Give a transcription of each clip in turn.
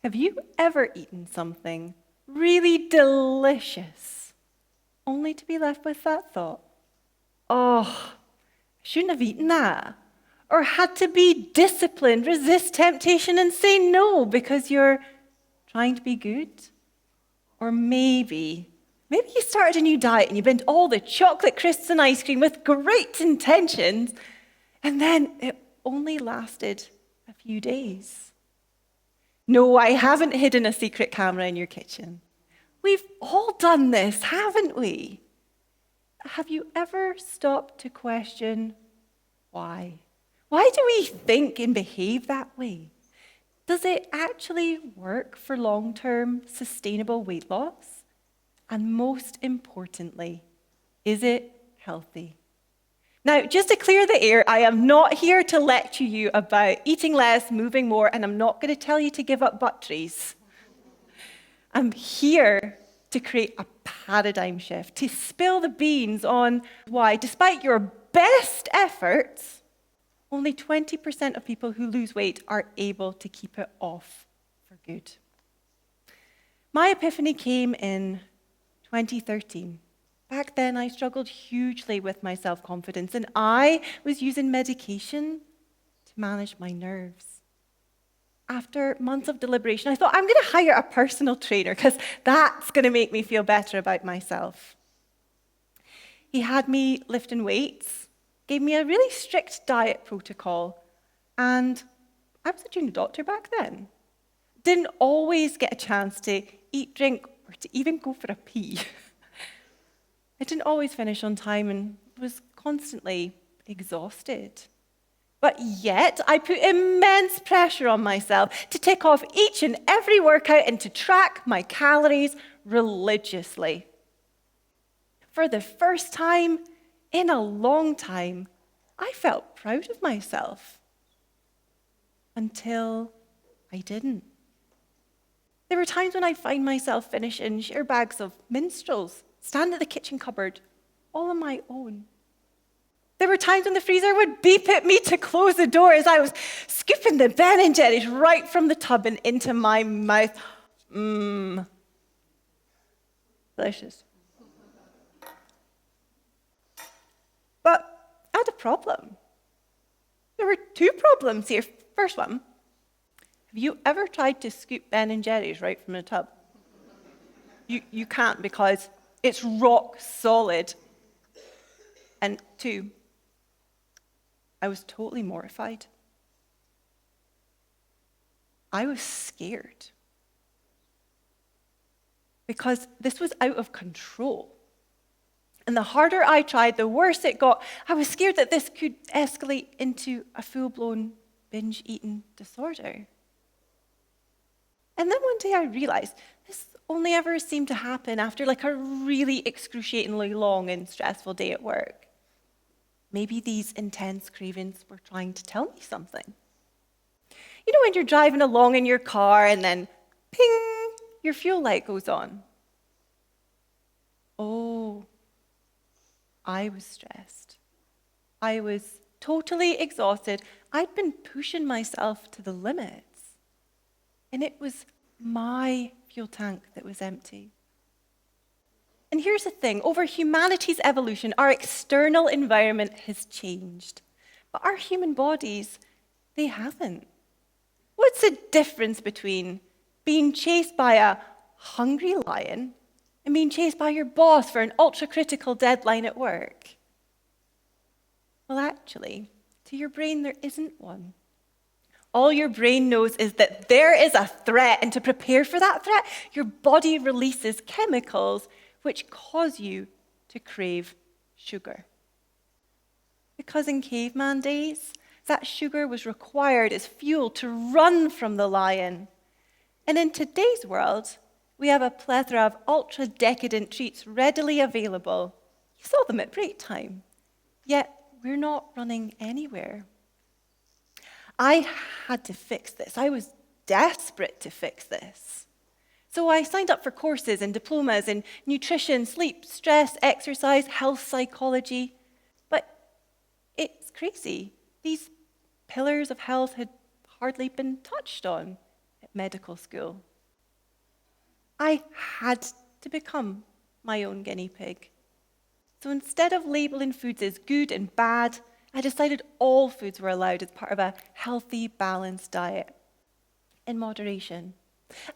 Have you ever eaten something really delicious, only to be left with that thought, oh, I shouldn't have eaten that? Or had to be disciplined, resist temptation, and say no because you're trying to be good? Or maybe you started a new diet and you binged all the chocolate crisps and ice cream with great intentions, and then it only lasted a few days. No, I haven't hidden a secret camera in your kitchen. We've all done this, haven't we? Have you ever stopped to question why? Why do we think and behave that way? Does it actually work for long-term sustainable weight loss? And most importantly, is it healthy? Now, just to clear the air, I am not here to lecture you about eating less, moving more, and I'm not going to tell you to give up butt trees. I'm here to create a paradigm shift, to spill the beans on why, despite your best efforts, only 20% of people who lose weight are able to keep it off for good. My epiphany came in 2013. Back then, I struggled hugely with my self-confidence, and I was using medication to manage my nerves. After months of deliberation, I thought, I'm going to hire a personal trainer because that's going to make me feel better about myself. He had me lifting weights, gave me a really strict diet protocol, and I was a junior doctor back then. Didn't always get a chance to eat, drink, or to even go for a pee. I didn't always finish on time and was constantly exhausted. But yet, I put immense pressure on myself to tick off each and every workout and to track my calories religiously. For the first time in a long time, I felt proud of myself. Until I didn't. There were times when I find myself finishing sheer bags of minstrels, stand at the kitchen cupboard, all on my own. There were times when the freezer would beep at me to close the door as I was scooping the Ben & Jerry's right from the tub and into my mouth. Delicious. But I had a problem. There were two problems here. First one, have you ever tried to scoop Ben & Jerry's right from the tub? You can't because it's rock solid. And two, I was totally mortified. I was scared. Because this was out of control. And the harder I tried, the worse it got. I was scared that this could escalate into a full-blown binge eating disorder. And then one day I realized this only ever seemed to happen after like a really excruciatingly long and stressful day at work. Maybe these intense cravings were trying to tell me something. You know when you're driving along in your car and then ping, your fuel light goes on. Oh, I was stressed. I was totally exhausted. I'd been pushing myself to the limits. And it was my fuel tank that was empty. And here's the thing, over humanity's evolution, our external environment has changed. But our human bodies, they haven't. What's the difference between being chased by a hungry lion and being chased by your boss for an ultra-critical deadline at work? Well, actually, to your brain, there isn't one. All your brain knows is that there is a threat, and to prepare for that threat, your body releases chemicals which cause you to crave sugar. Because in caveman days, that sugar was required as fuel to run from the lion. And in today's world, we have a plethora of ultra-decadent treats readily available. You saw them at break time. Yet, we're not running anywhere. I had to fix this. I was desperate to fix this. So I signed up for courses and diplomas in nutrition, sleep, stress, exercise, health psychology. But it's crazy. These pillars of health had hardly been touched on at medical school. I had to become my own guinea pig. So instead of labeling foods as good and bad, I decided all foods were allowed as part of a healthy, balanced diet, in moderation.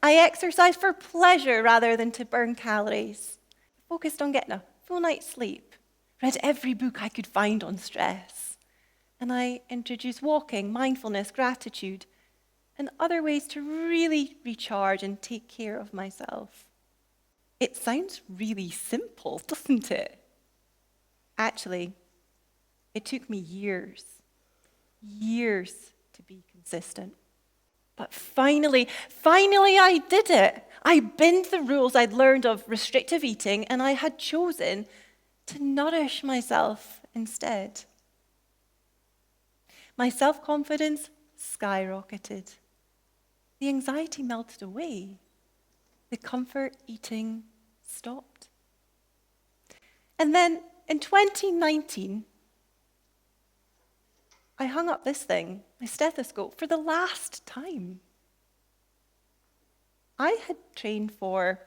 I exercised for pleasure rather than to burn calories. I focused on getting a full night's sleep, read every book I could find on stress, and I introduced walking, mindfulness, gratitude, and other ways to really recharge and take care of myself. It sounds really simple, doesn't it? Actually, it took me years to be consistent. But finally I did it. I bent the rules I'd learned of restrictive eating, and I had chosen to nourish myself instead. My self-confidence skyrocketed. The anxiety melted away. The comfort eating stopped. And then in 2019, I hung up this thing, my stethoscope, for the last time. I had trained for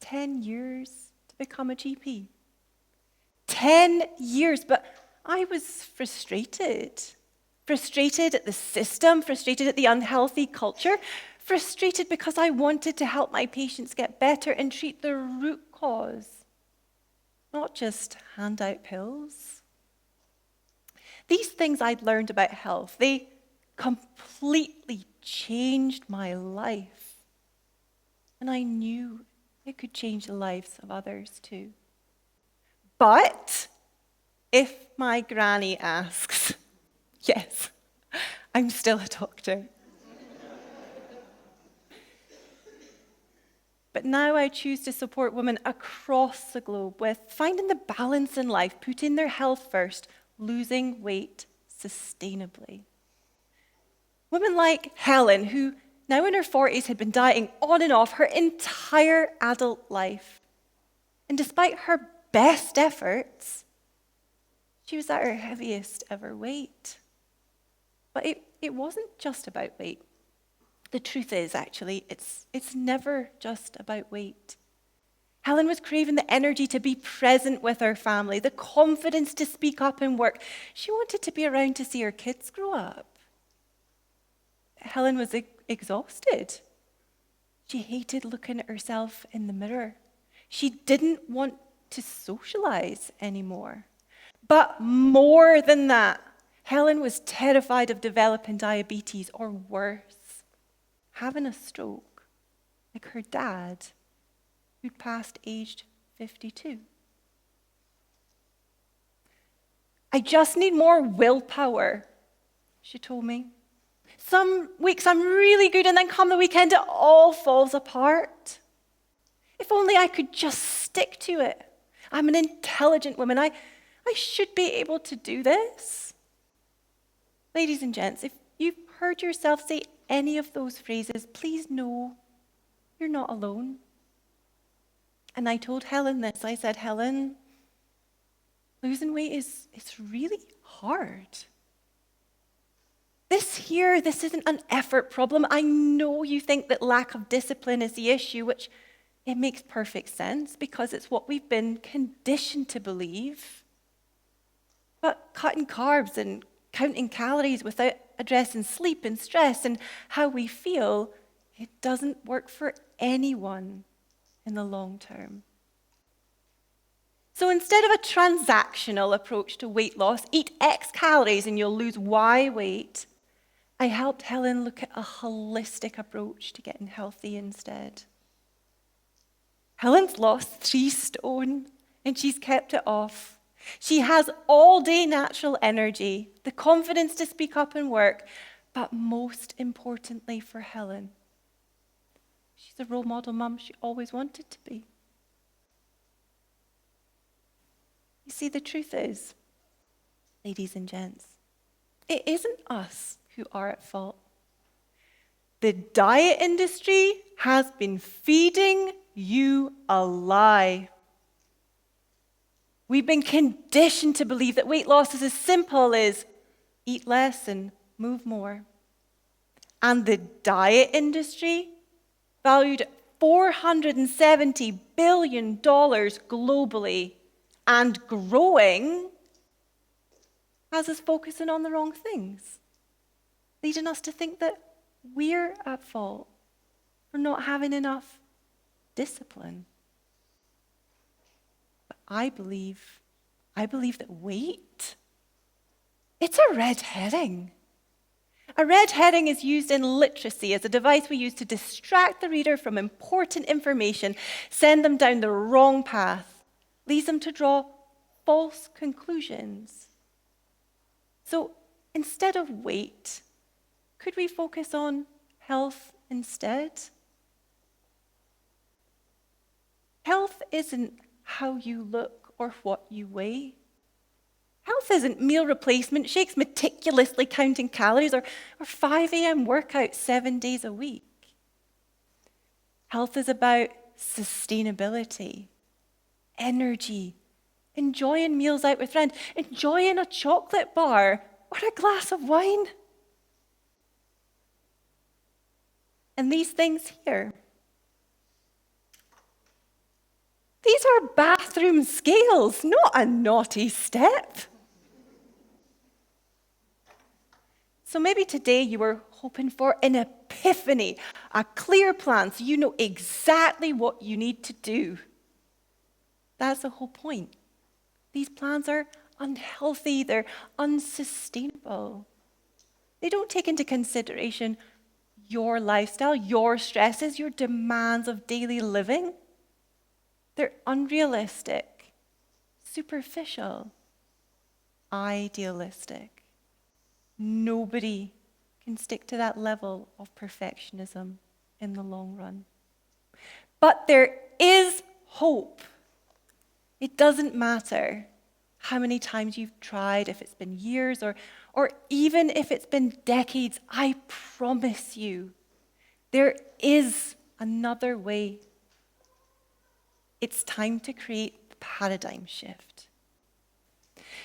10 years to become a GP. 10 years, but I was frustrated. Frustrated at the system, frustrated at the unhealthy culture, frustrated because I wanted to help my patients get better and treat the root cause, not just hand out pills. These things I'd learned about health, they completely changed my life. And I knew it could change the lives of others too. But if my granny asks, yes, I'm still a doctor. But now I choose to support women across the globe with finding the balance in life, putting their health first, losing weight sustainably. Women like Helen, who now in her 40s had been dieting on and off her entire adult life. And despite her best efforts, she was at her heaviest ever weight. But it wasn't just about weight. The truth is, actually, it's never just about weight. Helen was craving the energy to be present with her family, the confidence to speak up and work. She wanted to be around to see her kids grow up. Helen was exhausted. She hated looking at herself in the mirror. She didn't want to socialize anymore. But more than that, Helen was terrified of developing diabetes or worse, having a stroke, like her dad, who'd passed aged 52. I just need more willpower, she told me. Some weeks I'm really good, and then come the weekend it all falls apart. If only I could just stick to it. I'm an intelligent woman. I should be able to do this. Ladies and gents, if you've heard yourself say any of those phrases, please know you're not alone. And I told Helen this. I said, Helen, losing weight it's really hard. This isn't an effort problem. I know you think that lack of discipline is the issue, which it makes perfect sense because it's what we've been conditioned to believe. But cutting carbs and counting calories without addressing sleep and stress and how we feel, it doesn't work for anyone in the long term. So instead of a transactional approach to weight loss, eat X calories and you'll lose Y weight, I helped Helen look at a holistic approach to getting healthy instead. Helen's lost 3 stone and she's kept it off. She has all-day natural energy, the confidence to speak up and work, but most importantly for Helen, she's a role model mum she always wanted to be. You see, the truth is, ladies and gents, it isn't us who are at fault. The diet industry has been feeding you a lie. We've been conditioned to believe that weight loss is as simple as eat less and move more. and the diet industry, valued at $470 billion globally and growing, has us focusing on the wrong things, leading us to think that we're at fault for not having enough discipline. But I believe that weight, it's a red herring. A red herring is used in literacy as a device we use to distract the reader from important information, send them down the wrong path, leads them to draw false conclusions. So instead of weight, could we focus on health instead? Health isn't how you look or what you weigh. Health isn't meal replacement shakes meticulously counting calories or 5 a.m. workouts 7 days a week. Health is about sustainability, energy, enjoying meals out with friends, enjoying a chocolate bar or a glass of wine. And these things here, these are bathroom scales, not a naughty step. So maybe today you were hoping for an epiphany, a clear plan so you know exactly what you need to do. That's the whole point. These plans are unhealthy, they're unsustainable. They don't take into consideration your lifestyle, your stresses, your demands of daily living. They're unrealistic, superficial, idealistic. Nobody can stick to that level of perfectionism in the long run. But there is hope. It doesn't matter how many times you've tried, if it's been years or even if it's been decades, I promise you, there is another way. It's time to create the paradigm shift.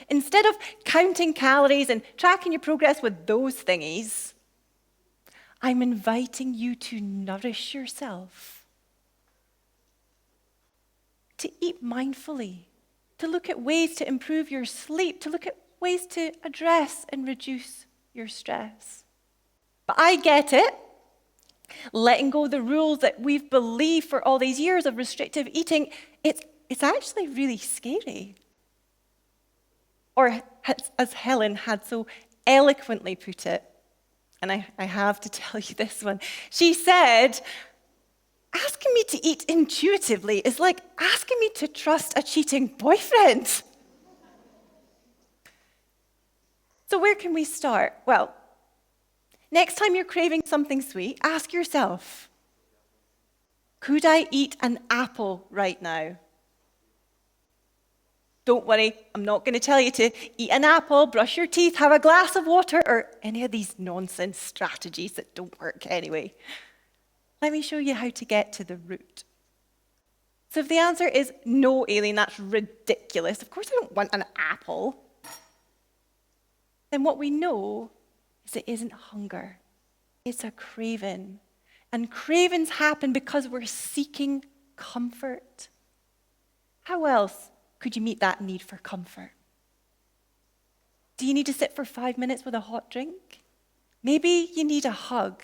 Instead of counting calories and tracking your progress with those thingies, I'm inviting you to nourish yourself, to eat mindfully, to look at ways to improve your sleep, to look at ways to address and reduce your stress. But I get it. Letting go of the rules that we've believed for all these years of restrictive eating, it's actually really scary. Or as Helen had so eloquently put it, and I have to tell you this one, she said, asking me to eat intuitively is like asking me to trust a cheating boyfriend. So where can we start? Well, next time you're craving something sweet, ask yourself, could I eat an apple right now? Don't worry, I'm not going to tell you to eat an apple, brush your teeth, have a glass of water, or any of these nonsense strategies that don't work anyway. Let me show you how to get to the root. So if the answer is no, Aileen, that's ridiculous. Of course I don't want an apple. Then what we know is it isn't hunger. It's a craving. And cravings happen because we're seeking comfort. How else could you meet that need for comfort? Do you need to sit for 5 minutes with a hot drink? Maybe you need a hug.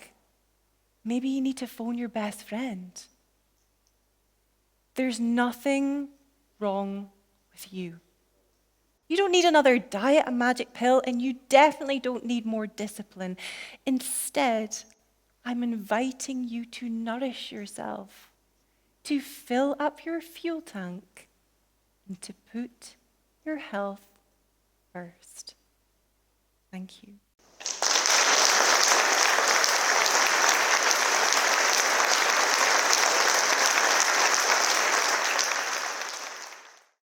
Maybe you need to phone your best friend. There's nothing wrong with you. You don't need another diet, a magic pill, and you definitely don't need more discipline. Instead, I'm inviting you to nourish yourself, to fill up your fuel tank, and to put your health first. Thank you.